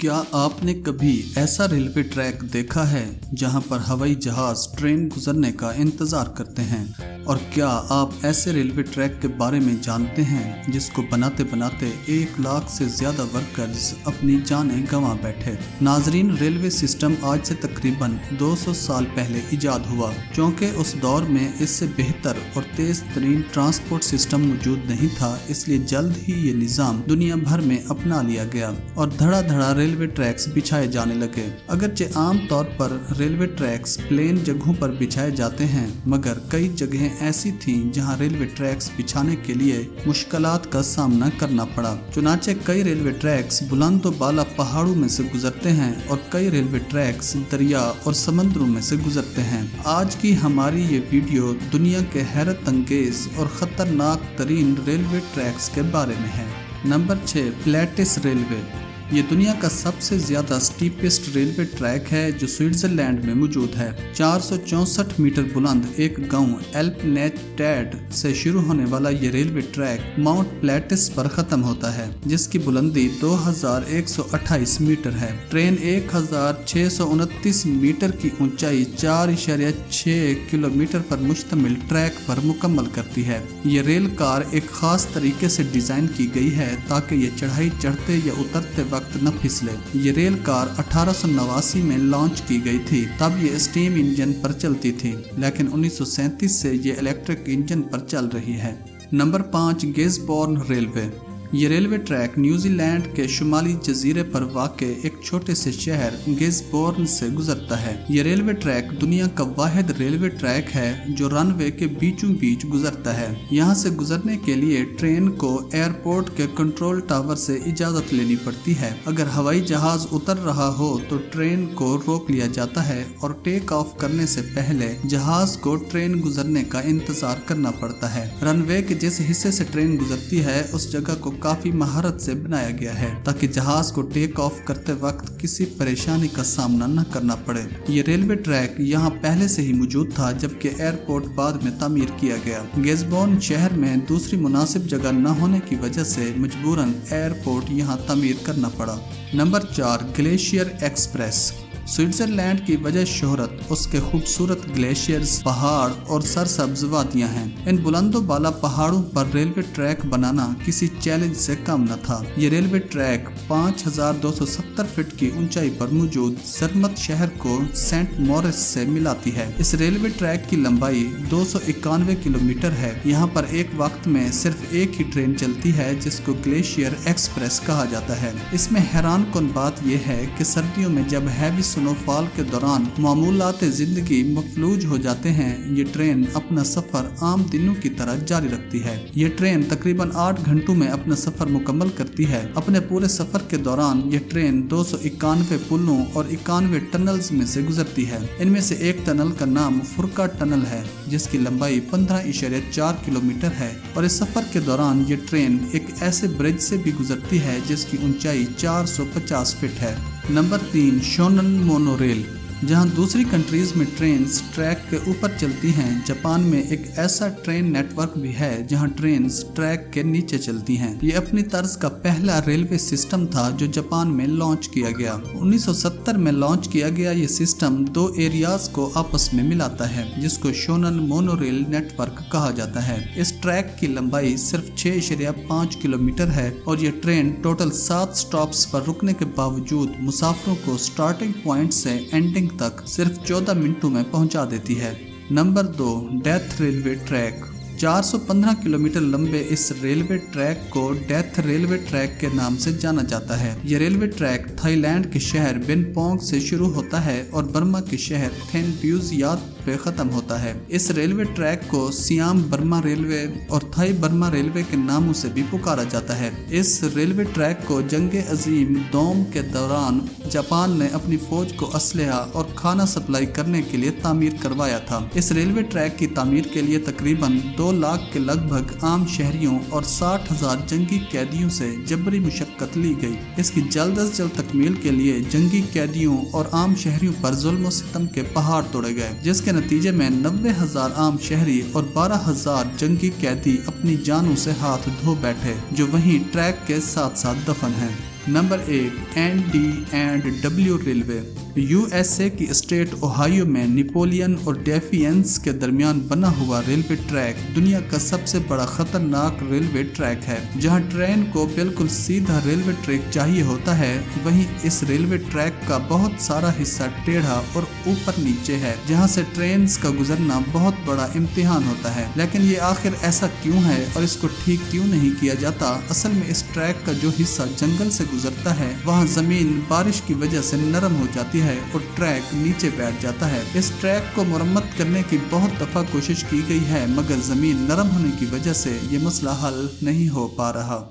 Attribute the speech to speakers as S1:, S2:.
S1: क्या आपने कभी ऐसा रेलवे ट्रैक देखा है जहां पर हवाई जहाज ट्रेन गुजरने का इंतजार करते हैं? और क्या आप ऐसे रेलवे ट्रैक के बारे में जानते हैं जिसको बनाते बनाते 1 लाख से ज्यादा वर्कर्स अपनी जानें गंवा बैठे? नाजरीन, रेलवे सिस्टम आज से तकरीबन 200 साल पहले इजाद हुआ। क्योंकि उस दौर में इससे बेहतर और तेज तरीन ट्रांसपोर्ट सिस्टम मौजूद नहीं था, इसलिए जल्द ही ये निज़ाम दुनिया भर में अपना लिया गया और धड़ा धड़ा रेलवे ट्रैक्स बिछाए जाने लगे। अगरचे आम तौर पर रेलवे ट्रैक्स प्लेन जगहों पर बिछाए जाते हैं, मगर कई जगहें ऐसी थीं जहां रेलवे ट्रैक्स बिछाने के लिए मुश्किलात का सामना करना पड़ा। चुनाचे कई रेलवे ट्रैक्स बुलंद व बाला पहाड़ों में से गुजरते हैं और कई रेलवे ट्रैक्स दरिया और समंदरों में से गुजरते हैं। आज की हमारी ये वीडियो दुनिया के हैरत अंगेज और खतरनाक तरीन रेलवे ट्रैक्स के बारे में है। Number 6, plates railway. ये दुनिया का सबसे ज्यादा स्टीपेस्ट रेलवे ट्रैक है जो स्विट्जरलैंड में मौजूद है। 464 मीटर बुलंद एक गांव एल्पनेस्टेड से शुरू होने वाला ये रेलवे ट्रैक माउंट प्लेटिस पर खत्म होता है, जिसकी बुलंदी 2128 मीटर है। ट्रेन 1629 मीटर की ऊंचाई 4.6 किलोमीटर पर मुश्तमिल ट्रैक पर मुकम्मल करती है। ये रेल कार एक खास तरीके से डिजाइन की गई है ताकि ये चढ़ाई चढ़ते या उतरते वक्त न फिसले। ये रेल कार 1889 में लॉन्च की गई थी, तब ये स्टीम इंजन पर चलती थी, लेकिन 1937 से ये इलेक्ट्रिक इंजन पर चल रही है। Number 5, Gisborne railway. ये रेलवे ट्रैक न्यूजीलैंड के शुमाली जजीरे पर वाक़े एक छोटे से शहर गिसबोर्न से गुजरता है। ये रेलवे ट्रैक दुनिया का वाहिद रेलवे ट्रैक है जो रनवे के बीचों बीच गुजरता है। यहाँ से गुजरने के लिए ट्रेन को एयरपोर्ट के कंट्रोल टावर से इजाज़त लेनी पड़ती है। अगर हवाई जहाज उतर रहा हो तो ट्रेन को रोक लिया जाता है और टेक ऑफ करने से पहले जहाज को ट्रेन गुजरने का इंतजार करना पड़ता है। रनवे के जिस हिस्से से ट्रेन गुजरती है उस जगह को काफी महारत से बनाया गया है ताकि जहाज को टेक ऑफ करते वक्त किसी परेशानी का सामना न करना पड़े। ये रेलवे ट्रैक यहाँ पहले से ही मौजूद था, जबकि एयरपोर्ट बाद में तामीर किया गया। गिसबोर्न शहर में दूसरी मुनासिब जगह न होने की वजह से मजबूरन एयरपोर्ट यहाँ तामीर करना पड़ा। Number 4, glacier express. स्विट्जरलैंड की वजह शोहरत उसके खूबसूरत ग्लेशियर्स, पहाड़ और सरसब्ज वादियां हैं। इन बुलंदो बाला पहाड़ों पर रेलवे ट्रैक बनाना किसी चैलेंज से कम न था। ये रेलवे ट्रैक 5270 फीट की ऊंचाई पर मौजूद सरमत शहर को सेंट मॉरिस से मिलाती है। इस रेलवे ट्रैक की लंबाई 291 किलोमीटर है। यहाँ पर एक वक्त में सिर्फ एक ही ट्रेन चलती है जिसको ग्लेशियर एक्सप्रेस कहा जाता है। इसमें हैरान कुन बात यह है कि सर्दियों में जब हैवी स्नोफॉल के दौरान मामूलात जिंदगी मफलूज हो जाते हैं, ये ट्रेन अपना सफर आम दिनों की तरह जारी रखती है। ये ट्रेन तकरीबन 8 घंटों में अपना सफर मुकम्मल करती है। अपने पूरे सफर के दौरान ये ट्रेन 291 पुलों और 91 टनल्स में से गुजरती है। इनमें से एक टनल का नाम फुरका टनल है, जिसकी लंबाई 15.4 किलोमीटर है। और इस सफर के दौरान ये ट्रेन एक ऐसे ब्रिज से भी गुजरती है जिसकी ऊंचाई 450 फीट है। Number 3, shonen monorail. जहां दूसरी कंट्रीज में ट्रेन्स ट्रैक के ऊपर चलती हैं, जापान में एक ऐसा ट्रेन नेटवर्क भी है जहां ट्रेन्स ट्रैक के नीचे चलती हैं। ये अपनी तर्ज का पहला रेलवे सिस्टम था जो जापान में लॉन्च किया गया। 1970 में लॉन्च किया गया ये सिस्टम 2 एरियाज को आपस में मिलाता है, जिसको शोनन मोनोरेल नेटवर्क कहा जाता है। इस ट्रैक की लंबाई सिर्फ 6.5 किलोमीटर है और ये ट्रेन टोटल 7 स्टॉप्स पर रुकने के बावजूद मुसाफिरों को स्टार्टिंग पॉइंट से एंडिंग तक सिर्फ 14 मिनटों में पहुंचा देती है। Number 2, death railway track. 415 kilometre लंबे इस रेलवे ट्रैक को डेथ रेलवे ट्रैक के नाम से जाना जाता है। यह रेलवे ट्रैक थाईलैंड के शहर बिनपोंग से शुरू होता है और बर्मा के शहर थेनब्यूजियात पे खत्म होता है। इस रेलवे ट्रैक को सियाम बर्मा रेलवे और थाई बर्मा रेलवे के नामों से भी पुकारा जाता है। इस रेलवे ट्रैक को जंग अजीम दोम के दौरान जापान ने अपनी फौज को असलहा और खाना सप्लाई करने के लिए तामीर करवाया था। इस रेलवे ट्रैक की तामीर के लिए तकरीबन 2 लाख के लगभग आम शहरियों और 60,000 जंगी कैदियों से जबरी मुशक्कत ली गई। इसकी जल्द अज जल्द तकमील के लिए जंगी कैदियों और आम शहरियों पर जुल्म सितम के पहाड़ तोड़े गए, जिसके नतीजे में 90,000 आम शहरी और 12,000 जंगी कैदी अपनी जानों से हाथ धो बैठे, जो वहीं ट्रैक के साथ साथ दफन हैं। Number 1, ND&W railway. USA की स्टेट ओहायो में नेपोलियन और डेफियंस के दरमियान बना हुआ रेलवे ट्रैक दुनिया का सबसे बड़ा खतरनाक रेलवे ट्रैक है। जहां ट्रेन को बिल्कुल सीधा रेलवे ट्रैक चाहिए होता है, वहीं इस रेलवे ट्रैक का बहुत सारा हिस्सा टेढ़ा और ऊपर नीचे है, जहां से ट्रेन का गुजरना बहुत बड़ा इम्तिहान होता है। लेकिन ये आखिर ऐसा क्यों है और इसको ठीक क्यों नहीं किया जाता? असल में इस ट्रैक का जो हिस्सा जंगल से गुजरता है, वहाँ जमीन बारिश की वजह से नरम हो जाती है और ट्रैक नीचे बैठ जाता है। इस ट्रैक को मरम्मत करने की बहुत दफा कोशिश की गई है, मगर जमीन नरम होने की वजह से ये मसला हल नहीं हो पा रहा।